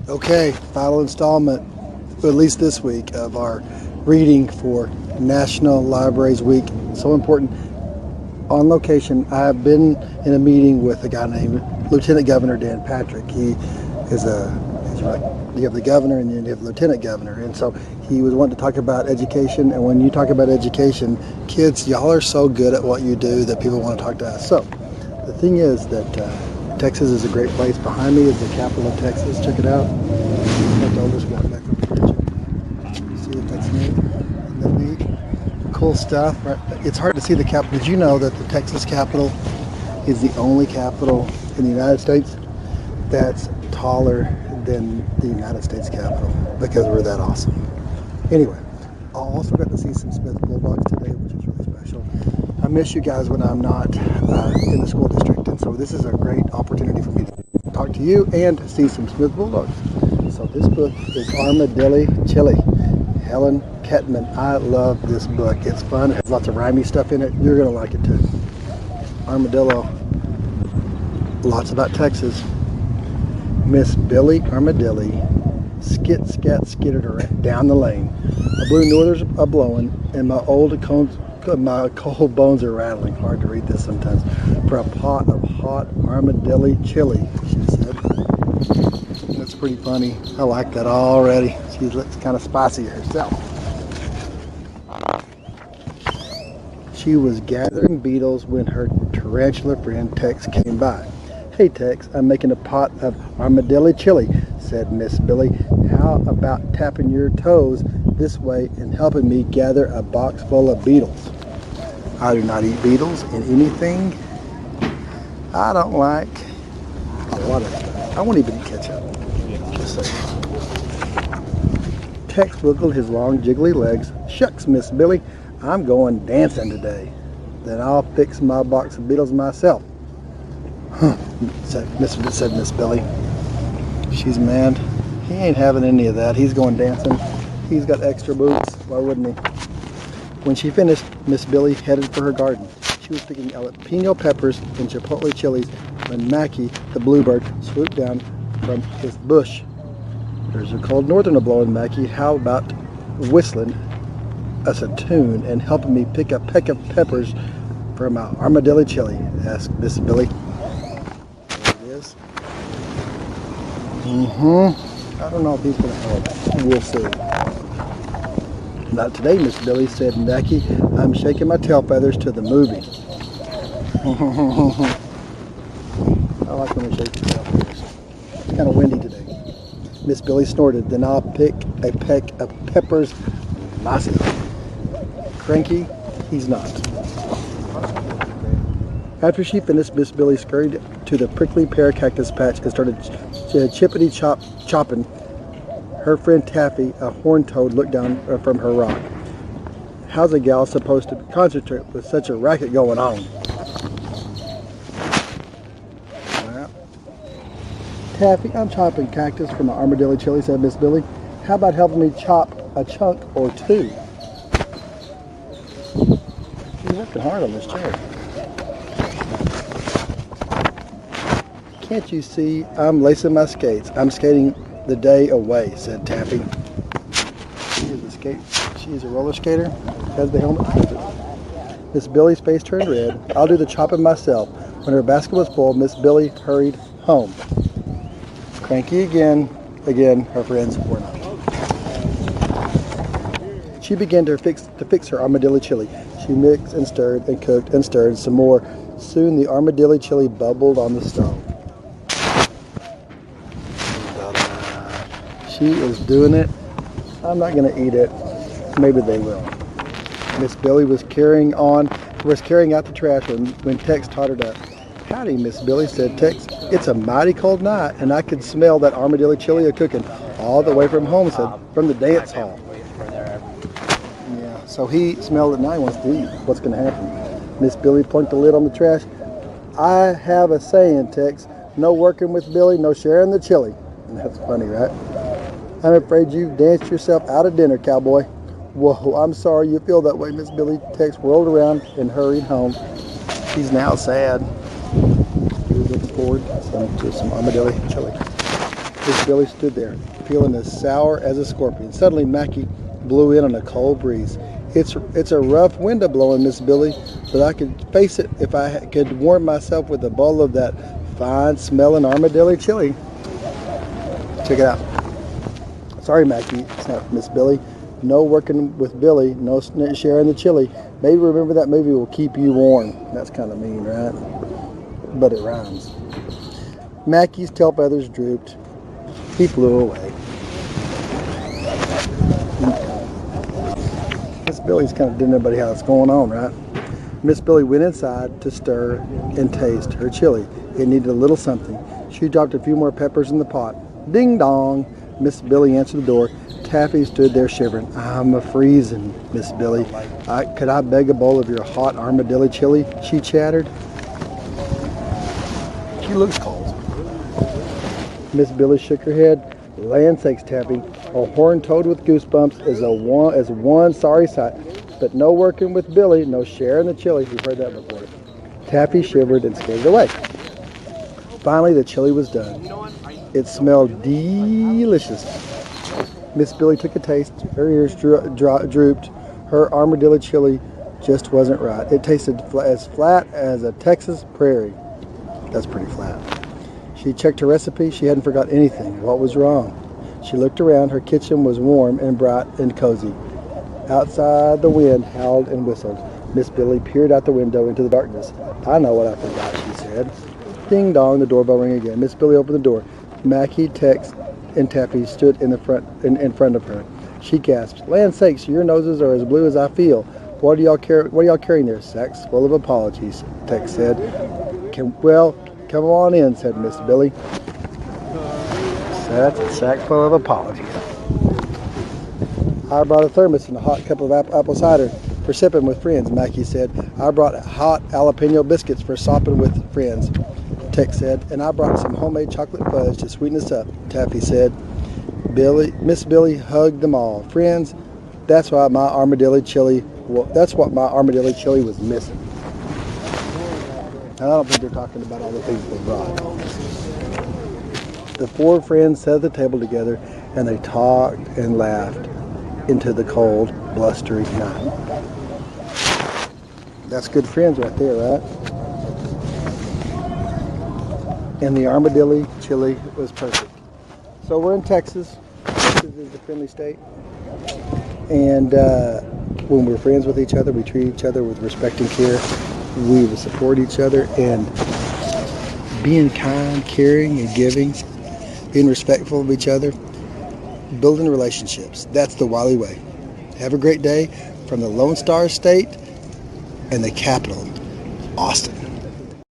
Okay, final installment, at least this week, of our reading for National Libraries Week. So important. On location, I have been in a meeting with a guy named Lieutenant Governor Dan Patrick. He is you have the governor and then you have the lieutenant governor. And so he was wanting to talk about education. And when you talk about education, kids, y'all are so good at what you do that people want to talk to us. So the thing is that Texas is a great place. Behind me is the capital of Texas. Check it out. I'll just walk back over here. You see that that's neat? Isn't that neat? Cool stuff. Right? It's hard to see the capital. Did you know that the Texas Capitol is the only capital in the United States that's taller than the United States Capitol, because we're that awesome. Anyway, I also got to see some Smith Bulldogs today, which is really special. I miss you guys when I'm not in the school district, and so this is a great opportunity for me to talk to you and see some Smith Bulldogs. So this book is Armadillo Chili, Helen Kettman. I love this book. It's fun. It has lots of rhymey stuff in it. You're going to like it too. Armadillo. Lots about Texas. Miss Billy Armadillo skit scat skittered her down the lane. A blue norther's a blowing, and my cold bones are rattling. Hard to read this sometimes. For a pot of hot armadillo chili, she said. That's pretty funny. I like that already. She looks kind of spicy herself. She was gathering beetles when her tarantula friend Tex came by. "Hey Tex, I'm making a pot of armadillo chili," said Miss Billy. "How about tapping your toes this way and helping me gather a box full of beetles?" I do not eat beetles in anything. I don't like a lot of stuff. I won't even eat ketchup. Just saying. Tex wiggled his long jiggly legs. "Shucks, Miss Billy, I'm going dancing today. Then I'll fix my box of beetles myself." "Huh," said Miss Billy. She's mad. He ain't having any of that. He's going dancing. He's got extra boots. Why wouldn't he? When she finished, Miss Billy headed for her garden. She was picking jalapeno peppers and chipotle chilies when Mackie, the bluebird, swooped down from his bush. "There's a cold northerner blowing, Mackie. How about whistling us a tune and helping me pick a peck of peppers for my armadillo chili?" asked Miss Billy. I don't know if he's going to help. We'll see. "Not today, Miss Billy," said Mackie. "I'm shaking my tail feathers to the movie." I like when we shake the tail feathers. It's kind of windy today. Miss Billy snorted. "Then I'll pick a peck of peppers myself." Cranky? He's not. After she finished, Miss Billy scurried to the prickly pear cactus patch and started chopping. Her friend Taffy, a horned toad, looked down from her rock. "How's a gal supposed to concentrate with such a racket going on?" Well, "Taffy, I'm chopping cactus for my armadillo chili," said Miss Billy. "How about helping me chop a chunk or two?" She's working hard on this chair. "Can't you see I'm lacing my skates? I'm skating the day away," said Taffy. She is a roller skater. Has the helmet. Miss Billy's face turned red. "I'll do the chopping myself." When her basket was full, Miss Billy hurried home. Cranky again. Again, her friends were not. She began to fix her armadillo chili. She mixed and stirred and cooked and stirred some more. Soon the armadillo chili bubbled on the stove. She is doing it. I'm not going to eat it. Maybe they will. Miss Billy was carrying out the trash when Tex tottered up. "Howdy, Miss Billy," said Tex. "It's a mighty cold night, and I could smell that armadillo chili cooking all the way from home," said from the dance hall. Yeah, so he smelled it now. He wants to eat. What's going to happen? Miss Billy plunked the lid on the trash. "I have a saying, Tex. No working with Billy, no sharing the chili." And that's funny, right? "I'm afraid you've danced yourself out of dinner, cowboy." "Whoa, I'm sorry you feel that way, Miss Billy." Tex whirled around and hurried home. He's now sad. He was looking forward to some armadillo chili. Miss Billy stood there, feeling as sour as a scorpion. Suddenly, Mackie blew in on a cold breeze. It's a rough wind blowing, Miss Billy, but I could face it if I could warm myself with a bowl of that fine-smelling armadillo chili. Check it out. Sorry, Mackie, snapped Miss Billy. No working with Billy, no sharing the chili. Maybe remember that movie will keep you warm. That's kind of mean, right? But it rhymes. Mackie's tail feathers drooped. He flew away. Miss Billy's kind of telling everybody how it's going on, right? Miss Billy went inside to stir and taste her chili. It needed a little something. She dropped a few more peppers in the pot. Ding dong! Miss Billy answered the door. Taffy stood there shivering. I'm a-freezing, Miss Billy. Could I beg a bowl of your hot armadillo chili? She chattered. She looks cold. Miss Billy shook her head. Land sakes, Taffy. A horned toad with goosebumps is one sorry sight. But no working with Billy, no sharing the chili. You've heard that before. Taffy shivered and skated away. Finally, the chili was done. It smelled delicious. Miss Billy took a taste. Her ears drooped. Her armadillo chili just wasn't right. It tasted as flat as a Texas prairie. That's pretty flat. She checked her recipe. She hadn't forgot anything. What was wrong? She looked around. Her kitchen was warm and bright and cozy. Outside, the wind howled and whistled. Miss Billy peered out the window into the darkness. I know what I forgot, she said. Ding dong, the doorbell rang again. Miss Billy opened the door. Mackie, Tex, and Taffy stood in front of her. She gasped, "Land sakes, your noses are as blue as I feel. What are y'all carrying there?" "Sacks full of apologies," Tex said. Well, come on in," said Miss Billy. "That's a sack full of apologies." "I brought a thermos and a hot cup of apple cider for sipping with friends," Mackie said. "I brought hot jalapeno biscuits for sopping with friends," Tex said. "And I brought some homemade chocolate fudge to sweeten us up," Taffy said. Miss Billy hugged them all. "Friends, that's what my armadillo chili was missing." I don't think they're talking about all the things they brought. The four friends sat at the table together, and they talked and laughed into the cold, blustery night. That's good friends right there, right? And the armadillo chili was perfect. So we're in Texas. Texas is a friendly state. And when we're friends with each other, we treat each other with respect and care. We will support each other, and being kind, caring, and giving, being respectful of each other, building relationships. That's the Wiley way. Have a great day from the Lone Star State and the capital, Austin.